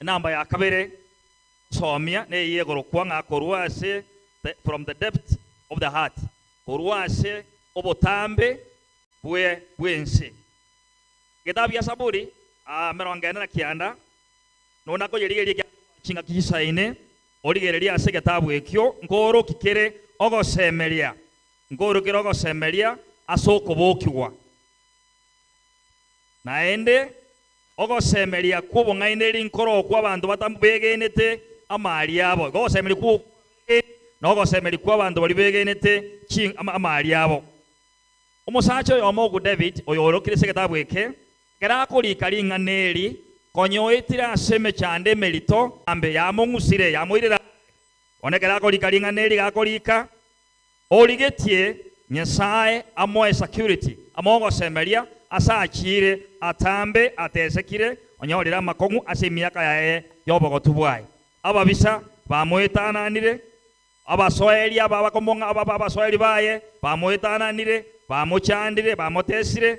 Namba ya kabere somia ne ye gorokwa nga korwase from the depth of the heart. Korwase obotambe bwense. Kitabu ya Saburi meronga na kianda nona ko yerigeria kinga kisaine origereria ase kitabu ekyo ngoro kikere ogosemeria ngoro kiro ogosemeria asokobokigwa naende ogosemeria kubongaine rinkoro kwa bantu batambegenete amali yabo gosemeria ku no gosemeria kwa bantu bali begenete amali yabo omusacho yomogu David oyorokire se kitabu eke kera kolika linganeri konyoitira aseme chande melito ambe yamongusire yamoirira onekera kolika linganeri gakolika origetie Nyasaye amoe security amongo semeria asachire atambe atesekire onyorira makongu ase miaka yae yobogotubwai ababisa bamoetananire abasoeli ababakomonga abasoeli baye bamoetananire bamochandire bamotesire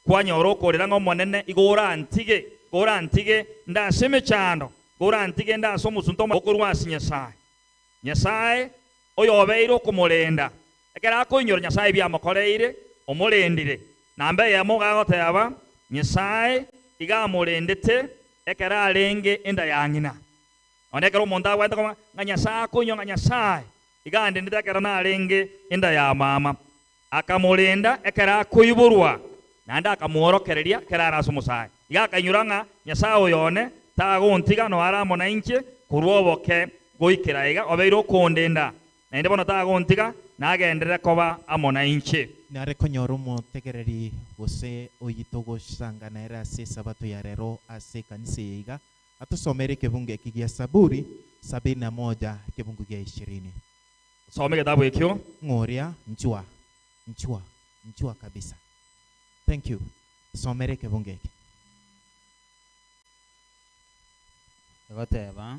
kwanyoro korera ngo monene igora antige ndaseme chando gora antige ndaso musunto okorwasi Nyasaye oyo obeiro kumulenda ekera akonyoro Nyasaye bya makoreire omulendire nambe yamugagoteba Nyasaye igamulendete ekera alenge enda yangina onekero omonda wenda nga Nyasaye akonyo Nyasaye igandendete ekera na alenge enda ya mama akamulenda ekera akoiburwa nanda akamworokereria kera araso Musaye igakanyuranga Nyasaye oyone tagontiga no aramona inche kurwoboke goikera iga obeiro kondenda naende bono tagontiga nagenderera koba amona inche nare konyoro mutegereri gose oyitogo sangana era se sabato ya rero ase kanisa iga atusomere kebunge kigia Saburi 71 kebungu gia 20 some kitabu ekyo ngoria njua kabisa. Thank you. Somere kebunge iki goteba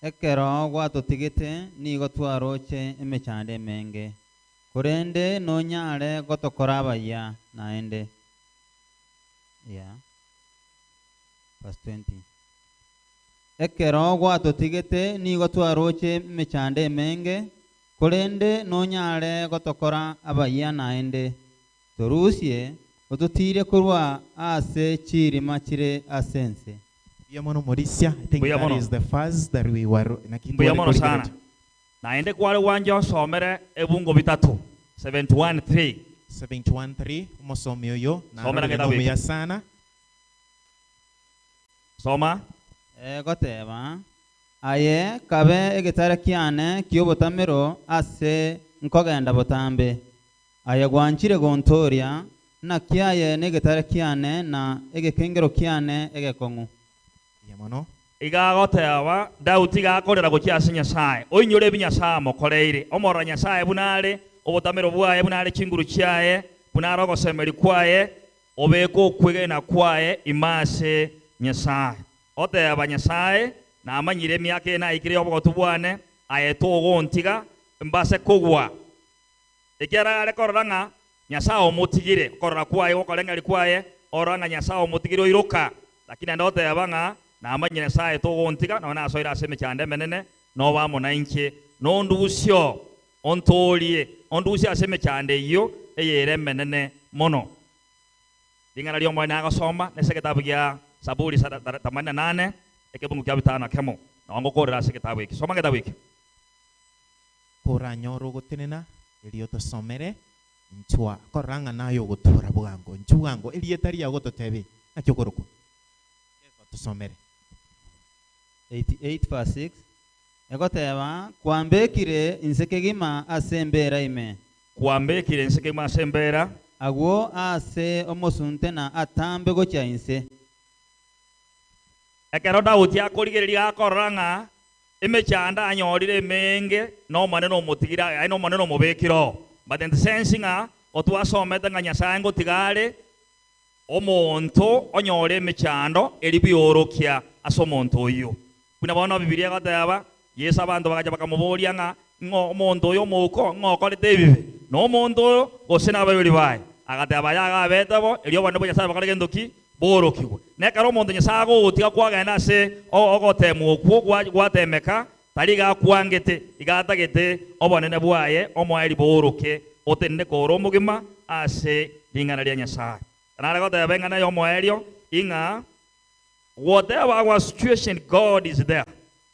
ekero gwatutigite nigo twaroche emechande menge kurende nonyare gotokora abaya naende verse 20 ekero gwatutigite nigo twaroche emechande menge kurende nonyare gotokora abaya naende torusie otutire kurwa ase chirima chire asense. Biamono Mauricia, I think that is the first that we were Biamono sana. Naende kwale wanja somere ebungo bitatu 71:3 umosomio yo na somera kitabu ya sana soma goteba aye kabe egitare kiane kiobotamero ase nkogenda botambe aye gwanchire gontoria na kiaye negitare kiane na egekengero kiane egekongu yamono igagoteba Daudi gakorera gokiase Nyasaye oinyore binyasaye mokoreire omora Nyasaye bunare obotamero bwaye bunare kinguru kiaye bunare ogosemeri kwaye obeko kwegena kwaye imase Nyasaye oteba Nyasaye na amanyire myake na ikire obogotubwane ayeto ogontiga mbase kogwa ekera rekoranga Nyasaye omutigire korora kwaye okorenga likwaye oranga Nyasaye omutigire oiroka lakini ndoteba nga na amanyire Nyasaye togontiga nona asoira aseme cyande menene no bamona inke nondusyo ontolie ondusyo aseme cyande iyo eyere menene mono lingana lyo mwana agasoma nese kitabu gya Saburi 88 ekebungu kya 5 kemo na wango korera ase kitabu iki soma kitabu iki koranyoro gotenena elio tosomere nchwa koranga nayo gotora bwango nchuango elietari ya gototebe nakyo koroko tosomere 88 verse 6 egoteba kwambekire insekegima asembera ime kwambekire insekegima asembera agwo ase omosunte na atambe gocha inse ekero Daudi akorigereria akoranga emechanda anyorire menge no maneno mutigira ai no maneno mubekiro but in the sense nga otwasomete nga Nyasaye ngotigare omonto onyore emechando elibiorokia aso monto oyo kuna bona Biblia gataba Yesu abantu bakaja bakamuboria nga omonto oyo moko ngokorete ebibe no omonto oyo gose nababiri baye agataba yaga betabo elio bano Nyasaye bakaregendoki borokigwe nekara omonto nyasaye agogotiga kwagenda ase ogotema okwo gwatemeka tari gakwangete igatagete obonene bwaye omoeri boroke otende kora omogima ase ring'ana ria nyasaye nare goteba eng'ana ya omoerio ing'a whatever our situation God is there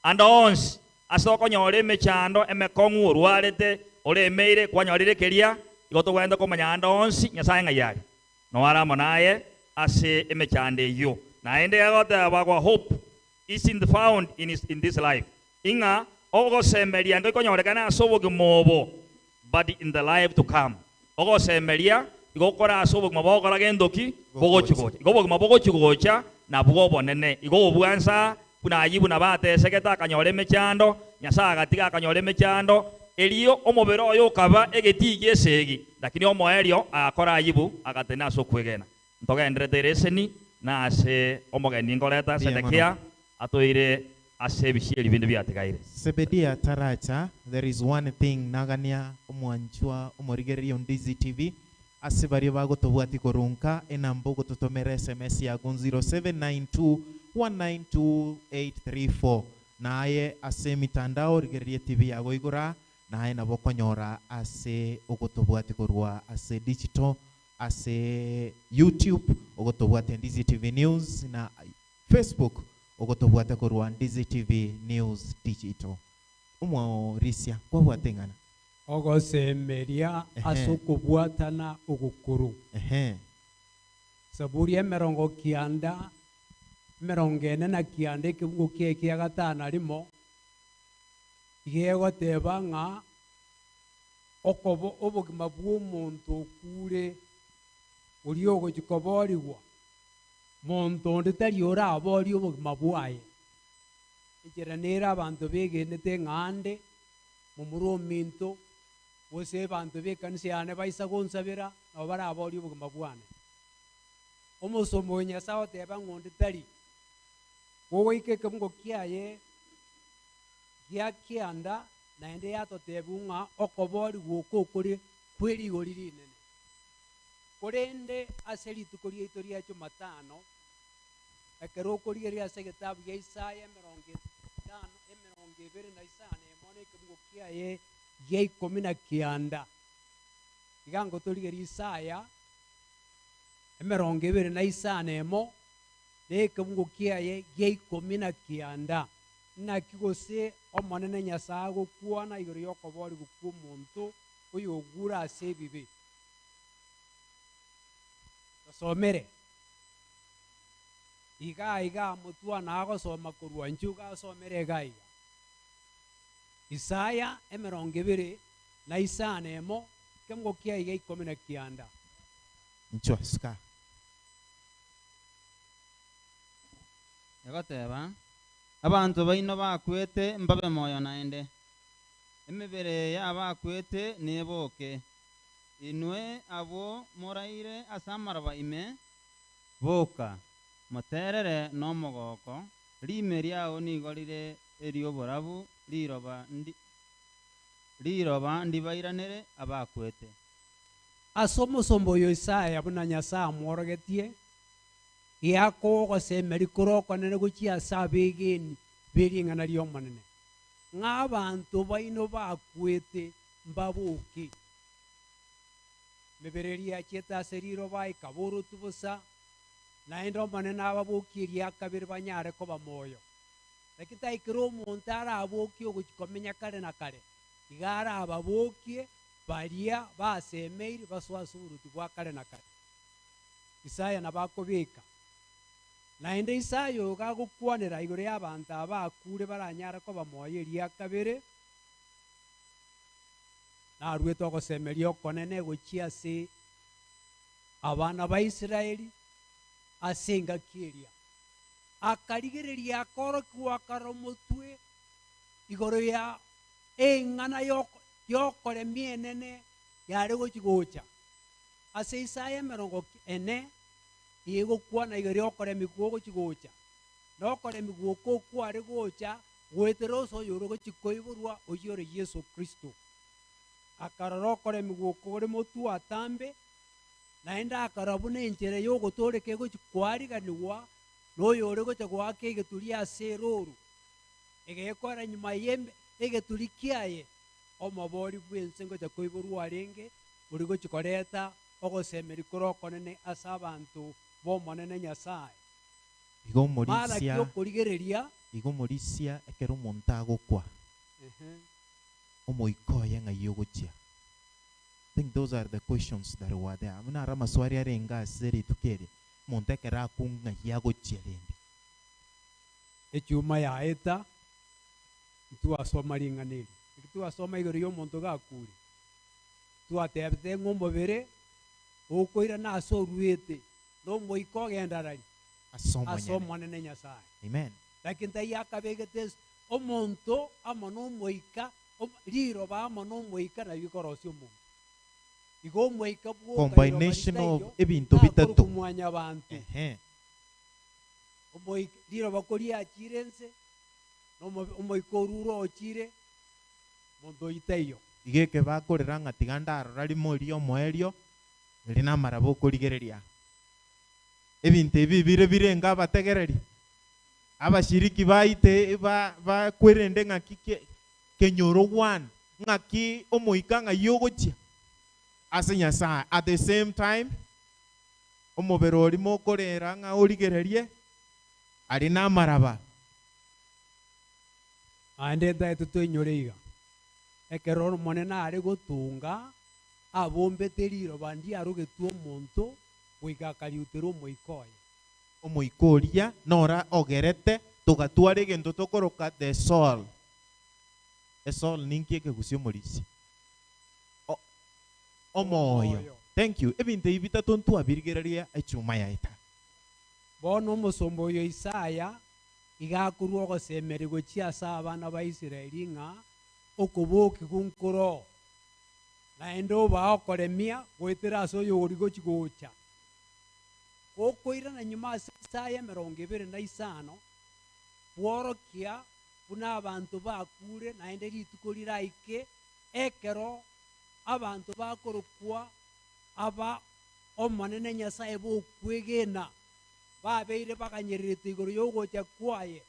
and once ase okonyora emechando emekong'u orwarete oremeire kwanyorire keria igo togwenda komanya ande onsi nyasaye ng'ai ari noaramo naye ase emechando eywo naende egoteba kwa hope isn't found in this life ing'a ogosemeria ngo ikonyorekana ase obogima obo but in the life to come ogosemeria igokora ase obogima bogokora gendoki bogochigocha igo obogima bogochigocha nabwo obonene igo obwansa kuna ayibu nabatesegete akanyora emechando nyasaye agatiga akanyora emechando erio omobere oyo okaba egetigi esegi lakini omoerio agakora ayibu agatena ase okwegena ntogenderete ereseni na ase omogeni ngoreta Sedekia atoire ase ebisieri binde biatigaire Sebedia Taracha, there is one thing nagania omwanchwa omorigererio on DZTV ase bari bagotobwati korunka enambo gototomera SMS ya 0792192834 naye ase mitandao rigererie TV yago igora naye nabo konyora ase ogotobwati korwa ase digital ase YouTube ogotobwati DZTV News na Facebook ogotobwate korwa DZTV News Digital umwarisia kwa bwatengana ogosemeria asokobwatana ogukuru Zaburi ya merongo kianda merongene na kianda ekebungo kia gatana rimo igegoteba ng'a okobo obogima bw'omonto okure ori ogochikoborigwa monto onde tari orabori obogima bwaye echera nera abantu begenete ng'ande momuro ominto gose bantu bekanisa yane baisa gonsabera nabo barabori obogima bwane omosomo nyasaye oteba ng'onde tari wogoika ekebungo kiaye gia kianda naende yatoteba ng'a okobori gwoko okore kwerigo rinene korende ase rituko riaito ria Jumatano ekero okorigeria ase egetabu gia Isaya 50:25 emone ekebungo kiaye gia 19 iga ngotorigeria Isaya 50:25 na ekebungo kiaye gia 19 naki gose omonene nyasaye gokwana igoro ya okobori gokwa omonto oyo ogura ase ebibe tosomere iga motwana agosoma korwa nchuga asomere gaiga Isaya 50:25 kemgo kiaiga 19 nchwa ska egoteba abantu baino bakwete mbabe moyo naende emibere yabakwete neboke inwe abo moraire ase amaraba ime boka moterere nomogoko rime riao nigorire erioborabu riroba ndibairanere abakwete ase omosombo oyo Isaya buna nyasaye amworogetie giako ogosemeri korokonene gochia ase abegeni bering'ana ria omonene ng'a abanto baino bakwete mbaboke mebere riachiete ase riroba ikaborotu bosa naende omonene ababokie riakabere banyare koba moyo lakini taikere omonto arabokie ogochikomenya kare na kare iga arababokie baria basemeire baswase oboruti bwa kare na kare Isaya nabakobeka naende Isaya oyo gagokwanera igoro ya abanto abakure baranyara koba moyo riakabere narwete ogosemeria okonene gochia ase abana ba Israeli ase engaki eria akarigereria akorokiwa akara omotwe igoro ya eng'ana yokoremia enene yare gochigocha ase Isaya 40 igokwana igoro okoremi gwogochigocha na okoremi gwoko kware gocha gwetera ose oyo ore gochikoiborwa oyo ore Yesu Kristo akarora okoremi gwoko ore motu atambe naende akarabu nenchera yogotore gochi kwariganiwa noyo ore gocha gwaka egeturi ase eroru egekora nyuma yembe egeturi kiaye omabori bwense ngocha koiborwa arenge ori gochi koreta ogosemeri koro okonene ase abanto bomonene Nyasaye mara kiokorigereria igomorisia ekero omonto agokwa omoikoye ng'ai ogochia. I think those are the questions that were there. Muna ara maswali arenga ase rituko eri omonto ekero akung'a ng'ai agochia rende echiuma yaeta ntwasoma ring'ana eri twasoma igoro ya omonto gakure twatebete ng'ombobere okoirana ase orwete na omoika ogendarari ase omonene Nyasaye. Amen. Lakini tayakabegete omonto amo n'omoika riroba amo n'omoika na bikorosia omonto igo omoika combination of ebinto bitatu kumwanya abantu omoika riroba koria achirense omoika oruro ochire monto iteyo igeke bakorera ng'ati gandarora rimori omoerio eri namarabo okorigereria ebinto ebi birenga abategereri abashiriki baite bakwerende ng'aki kenyoro one ng'aki omoika ng'ai ogochia ase Nyasaye at the same time omobere orimo okorera ng'a origererie ari namaraba ande taetu toinyore iga ekero omonene are gotunga abombete riroba ndiarogetwa omonto goika akariutera omoika oye omoika oria nora ogerete togatwara egento tokoroka the soul. The soul ninki ekegusio omorisi omoyo. Thank you. Ebinto ebi bitatu ntwabirigereria echuma yaeta bono omosomba oyo Isaya igakorwa ogosemeri gochia ase abana ba Israeli ng'a okoboki gunkoro naende oba okoremia goetera ase oyo ori gochi gocha gokoirana nyuma ase Isaya 25 bworokia buna abanto bakure naende rituko riraike ekero abanto bakorokwa aba omonene Nyasaye bokwegena babeire baganyererete igoro yogocha kwaye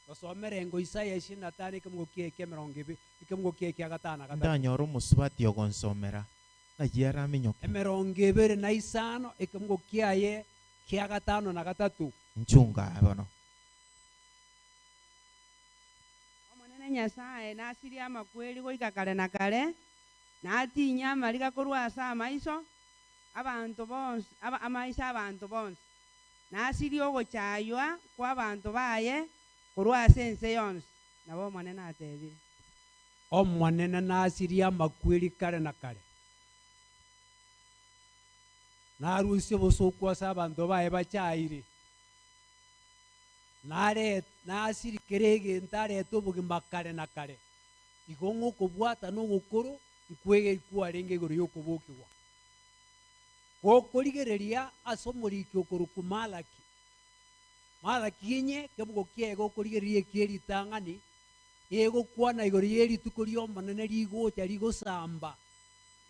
basomere ngo Isaya 25 kemogokia gatana ndanyora omusubati ogonsomera ng'ayera aminyoke 25 ekemogokiaye kia gatano na gatatu nchunga abono omonene Nyasaye nasiria amakweri goika kare na kare natinya amariga korwa ase amaiso abanto bonsi amaiso abantu bonsi nasiria ogochaywa kwa abanto baye korwa ase ense yonsi nabo omonene atebire omonene nasiria amakweri kare na kare narusia obosoku ase abanto baye bachaire nasirikera egento areta obogima kare na kare igo ng'okobwata na ogokoro nkwegeri kwarenge igoro ya okobokigwa gokorigereria ase omoriki okoroku Malaki inye kemogokia egokorigereria ekia eritang'ani egokwana igoro ya erituko ria omonene rigocha rigosamba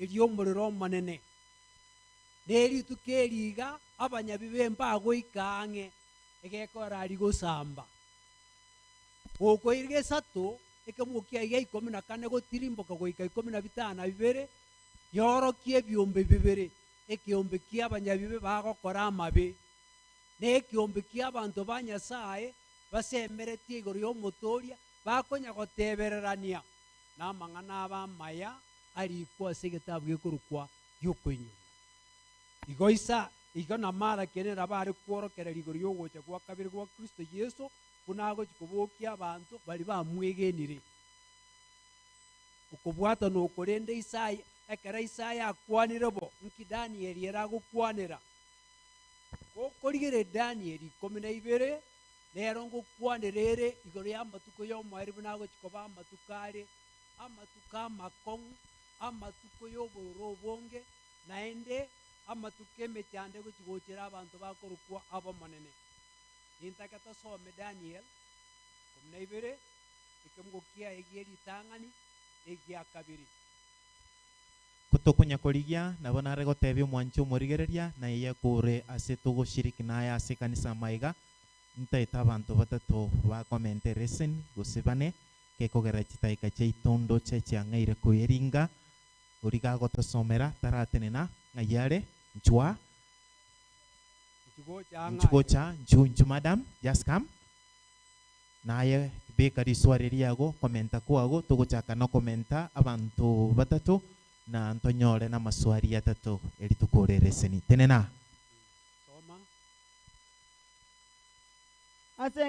eria omorero omonene na erituko eriga abanyabibe mbagoika ang'e egekora rigosamba gokoirige esato ekemogokia iga 14 gotirimboka goika 15 yorokia ebiombe bibere ekiombe kia abanyabibe bagokora amabe na ekiombe kia abanto ba Nyasaye basemeretie igoro ya omotoria bakonya gotebererania na amang'ana abamaya arikwa ase egetabu gekorokwa giokoinyoria igo na Malaki enera bare kworokerera igoro ya ogocha gwa kabere gwa Kristo Yesu buna agochi kobokia abanto bari bamwegenire okobwata na okorende Isaya ekera Isaya akwanire bo nki Danieli era agokwanera gokorigereria Danieli 12 rero ngokwanera ere igoro ya amatuko ya omoeri buna agochi koba amatuko are amatuko amakong'u amatuko ya obororo obonge naende amatuko emechande gochi gochera abanto bakorokwa abomonene intaka tosome Daniel 12 ekemogokia egia eritang'ani egia kabiri kutokunya korigia nabo nare gotebia omwancho omorigereria na iye kure ase togoshiriki naye ase kanisa maiga ntaete abanto batato bakomente lesson gose bane gekogera chitaika chia itondo chiang'aire koyeringa origa gotosomera taratenena ng'ayare nchwa nchugocha nchu madam just come naye beka riswari riago komenta kwago tugochaka no komenta abantu batatu na ntonyore na maswari atatu eri tukorere tenena Soma. Ase